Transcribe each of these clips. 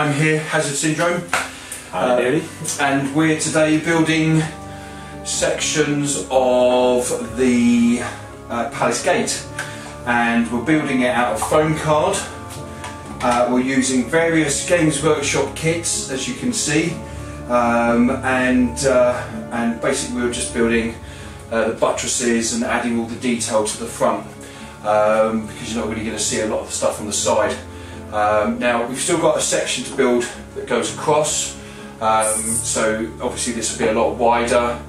I'm here, Hazard Syndrome, and we're today building sections of the Palace Gate, and we're building it out of foam card. We're using various Games Workshop kits, as you can see, and basically we're just building the buttresses and adding all the detail to the front, because you're not really going to see a lot of the stuff on the side. Now we've still got a section to build that goes across, so obviously this will be a lot wider,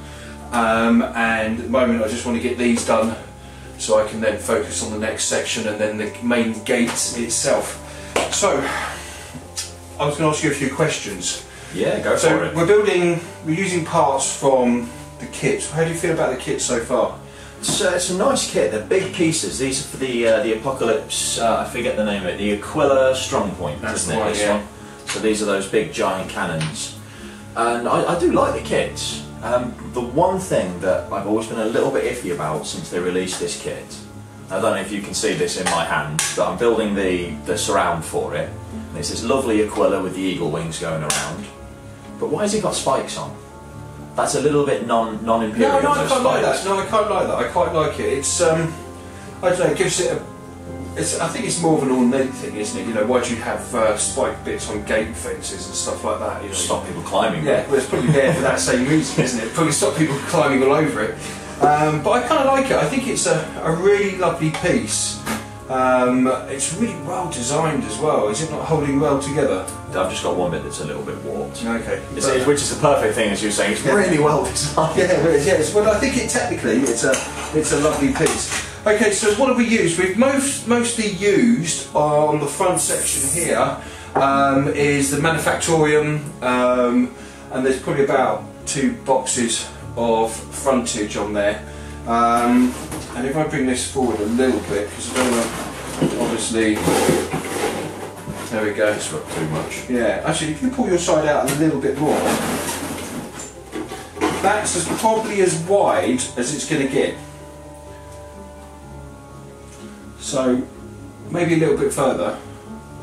and at the moment I just want to get these done so I can then focus on the next section and then the main gate itself. So I was going to ask you a few questions. Yeah, go for it. We're using parts from the kit. How do you feel about the kit so far? It's a nice kit. They're big pieces. These are for the Apocalypse. I forget the name of it. The Aquila Strongpoint. That's isn't it? Right, yeah. So these are those big giant cannons, and I do like the kits. The one thing that I've always been a little bit iffy about since they released this kit, I don't know if you can see this in my hand, but I'm building the surround for it. And it's this lovely Aquila with the eagle wings going around. But why has it got spikes on? That's a little bit non-imperial. No, I quite like that. No, I quite like that. I quite like it. It's I don't know. It gives it a. I think it's more of an ornate thing, isn't it? You know, why do you have spike bits on gate fences and stuff like that? You know, stop people climbing. Yeah, well, it's probably there for that same reason, isn't it? Probably stop people climbing all over it. But I kind of like it. I think it's a really lovely piece. It's really well designed as well. Is it not holding well together? I've just got one bit that's a little bit warped. Okay. Which is the perfect thing, as you were saying. It's really well designed. Yeah, it is. Yes. Well, I think technically it's a lovely piece. Okay, so what have we used? We've mostly used on the front section here is the Manufactorium, and there's probably about 2 boxes of frontage on there. And if I bring this forward a little bit, because I don't want to, obviously, there we go. It's not too much. Yeah, actually, if you pull your side out a little bit more, that's probably as wide as it's going to get. So, maybe a little bit further.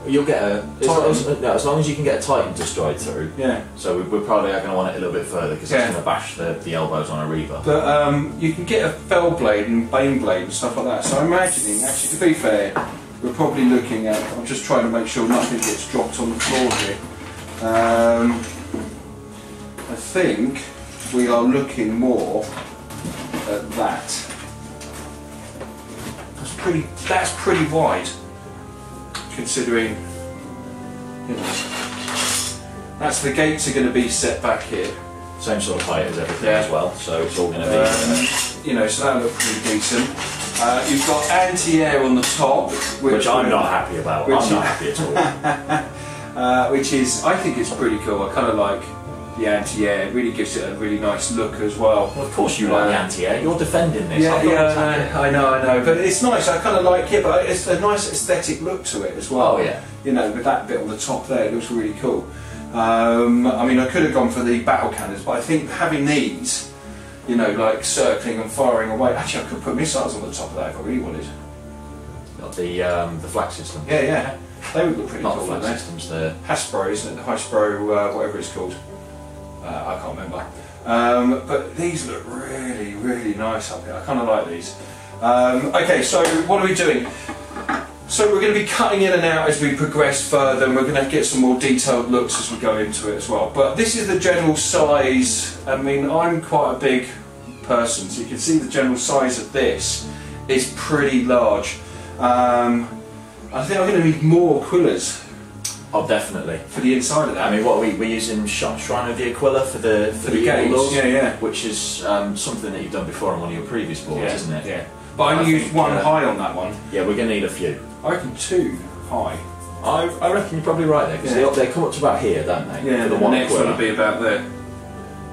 You'll get as long as you can get a Titan to stride through. Yeah. So we're probably going to want it a little bit further because it's going to bash the elbows on a Reaver. But you can get a fell blade and bane blade and stuff like that. So I'm imagining, actually, to be fair, we're probably looking at. I'm just trying to make sure nothing gets dropped on the floor here. I think we are looking more at that. That's pretty wide. Considering, you know, that's the gates are going to be set back here. Same sort of height as everything as well, so it's all going to be. You know, so that'll look pretty decent. You've got anti-air on the top, which I'm not happy about. I'm not happy at all. Which is, I think it's pretty cool. I kind of like the anti-air. It really gives it a really nice look as well. Well, of course you like the anti-air. You're defending this. Yeah, I know. But it's nice. I kind of like it. But it's a nice aesthetic look to it as well. Oh yeah. You know, with that bit on the top there, it looks really cool. I mean, I could have gone for the battle cannons, but I think having these, you know, like circling and firing away. Actually, I could put missiles on the top of that if I really wanted. Got the flak system. Yeah. They would look pretty cool. Not the flak systems. The Hasbro, isn't it? The Hasbro, whatever it's called. I can't remember. But these look really, really nice up here. I kind of like these. Okay, so what are we doing? So we're going to be cutting in and out as we progress further, and we're going to get some more detailed looks as we go into it as well. But this is the general size. I mean, I'm quite a big person, so you can see the general size of this is pretty large. I think I'm going to need more Aquilas. Oh, definitely. For the inside of that. I mean, what we're using Shrine of the Aquila for the gates. Yeah. Which is something that you've done before on one of your previous boards, isn't it? Yeah. But I only used one high on that one. Yeah, we're going to need a few. I reckon 2 high. I reckon you're probably right there, because they come up to about here, don't they? Yeah, the next one will be about there.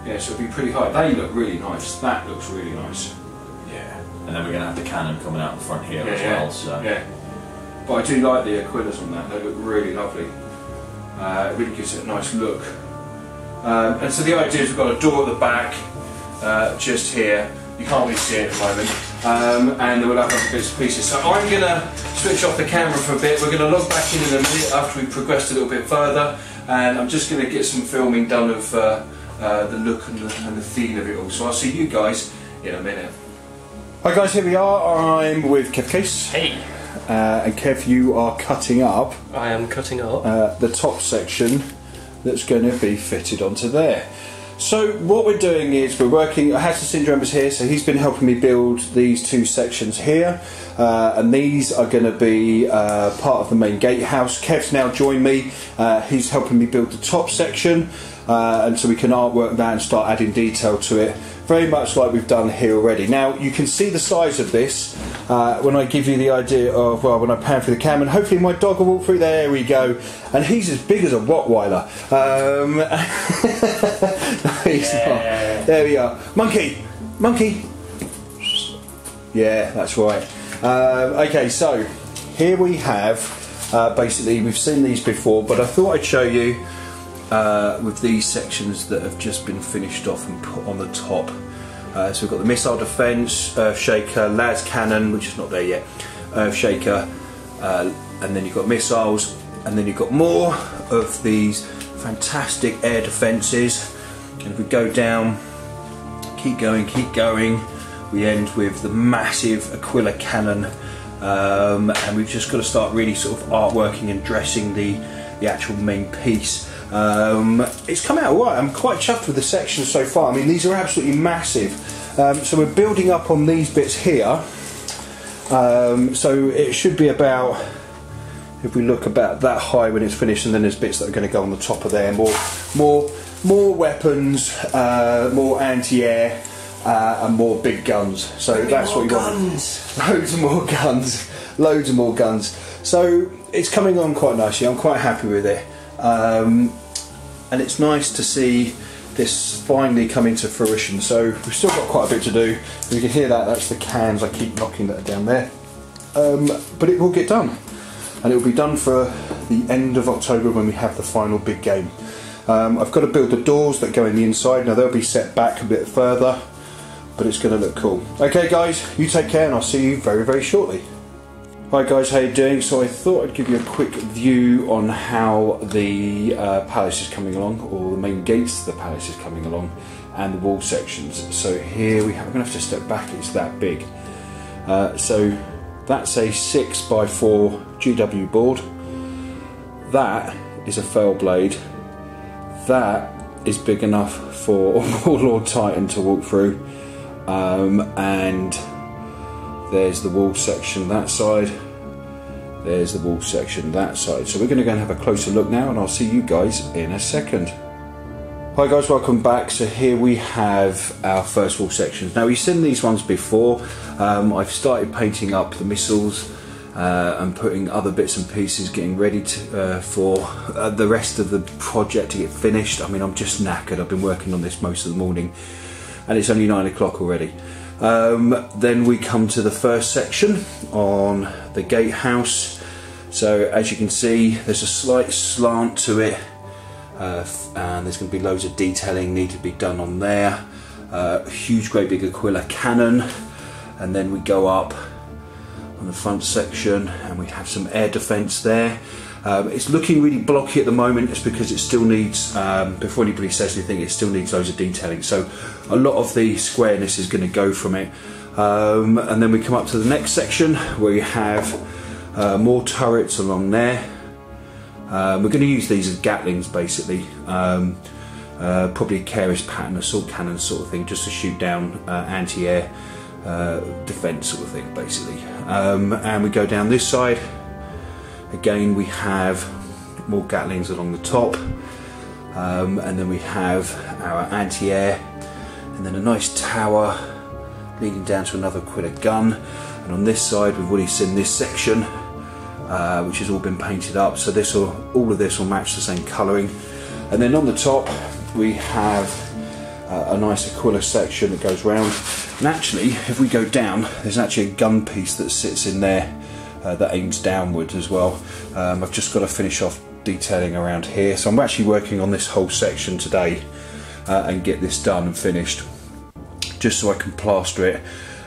Yeah, so it'll be pretty high. They look really nice. That looks really nice. Yeah. And then we're going to have the cannon coming out the front here as well. So. Yeah. But I do like the Aquilas on that. They look really lovely. It really gives it a nice look. And so the idea is we've got a door at the back, just here. You can't really see it at the moment. And then we'll have other bits and pieces. So I'm going to switch off the camera for a bit. We're going to log back in a minute after we've progressed a little bit further. and I'm just going to get some filming done of the look and the feel of it all. So I'll see you guys in a minute. Hi guys, here we are. I'm with Kev Case. Hey. And Kev, you are cutting up. I am cutting up the top section that's going to be fitted onto there. So what we're doing is we're working. Hassan Syndrome is here, so he's been helping me build these two sections here, and these are going to be part of the main gatehouse. Kev's now joined me. He's helping me build the top section, and so we can artwork that and start adding detail to it, very much like we've done here already. Now you can see the size of this when I give you the idea of, well, when I pan through the camera, and hopefully my dog will walk through. There we go, and he's as big as a Rottweiler. Yeah. There we are. Monkey! Monkey! Yeah, that's right. Okay, so here we have, basically, we've seen these before, but I thought I'd show you with these sections that have just been finished off and put on the top. So we've got the missile defence, Earthshaker, las cannon, which is not there yet, Earthshaker, and then you've got missiles, and then you've got more of these fantastic air defences. And if we go down, keep going, we end with the massive Aquila cannon, and we've just got to start really sort of artworking and dressing the actual main piece. It's come out alright. I'm quite chuffed with the sections so far. I mean, these are absolutely massive. So we're building up on these bits here, so it should be about, if we look, about that high when it's finished, and then there's bits that are going to go on the top of there. More weapons, more anti-air, and more big guns. So that's what we want. Loads of more guns. Loads of more guns. So it's coming on quite nicely. I'm quite happy with it, and it's nice to see this finally come into fruition. So we've still got quite a bit to do. You can hear that. That's the cans. I keep knocking that down there, but it will get done, and it will be done for the end of October when we have the final big game. I've got to build the doors that go in the inside. Now they'll be set back a bit further, but it's going to look cool. Okay guys, you take care, and I'll see you very, very shortly. Hi guys, how you doing? So I thought I'd give you a quick view on how the palace is coming along, or the main gates of the palace is coming along, and the wall sections. So here we have, I'm going to have to step back, it's that big. So that's a 6x4 GW board. That is a fell blade. That is big enough for Warlord Titan to walk through, and there's the wall section that side, there's the wall section that side. So we're going to go and have a closer look now, and I'll see you guys in a second. Hi guys, welcome back. So here we have our first wall sections. Now you've seen these ones before. I've started painting up the missiles and putting other bits and pieces, getting ready to, for the rest of the project to get finished. I mean, I'm just knackered. I've been working on this most of the morning, and it's only 9 o'clock already. Then we come to the first section on the gatehouse. So as you can see, there's a slight slant to it, and there's going to be loads of detailing need to be done on there. A huge, great big Aquila cannon, and then we go up on the front section, and we have some air defence there. It's looking really blocky at the moment. It's because it still needs, before anybody says anything, it still needs loads of detailing. So a lot of the squareness is going to go from it. And then we come up to the next section where you have more turrets along there. We're going to use these as Gatlings basically. Probably a Keris pattern, assault cannon sort of thing, just to shoot down anti-air defence sort of thing basically. And we go down this side. Again, we have more Gatlings along the top, and then we have our anti-air, and then a nice tower leading down to another Aquila gun. And on this side we've already seen this section, which has all been painted up, so this will, all of this will match the same colouring. And then on the top we have a nice Aquila section that goes round. And actually, if we go down, there's actually a gun piece that sits in there that aims downwards as well. I've just got to finish off detailing around here, so I'm actually working on this whole section today and get this done and finished, just so I can plaster it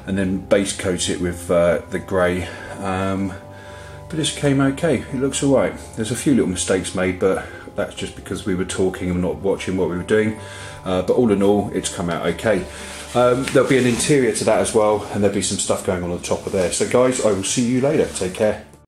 and then base coat it with the grey. But this came okay, it looks alright. There's a few little mistakes made, but That's just because we were talking and not watching what we were doing. But all in all, it's come out okay. There'll be an interior to that as well, and there'll be some stuff going on the top of there. So guys, I will see you later. Take care.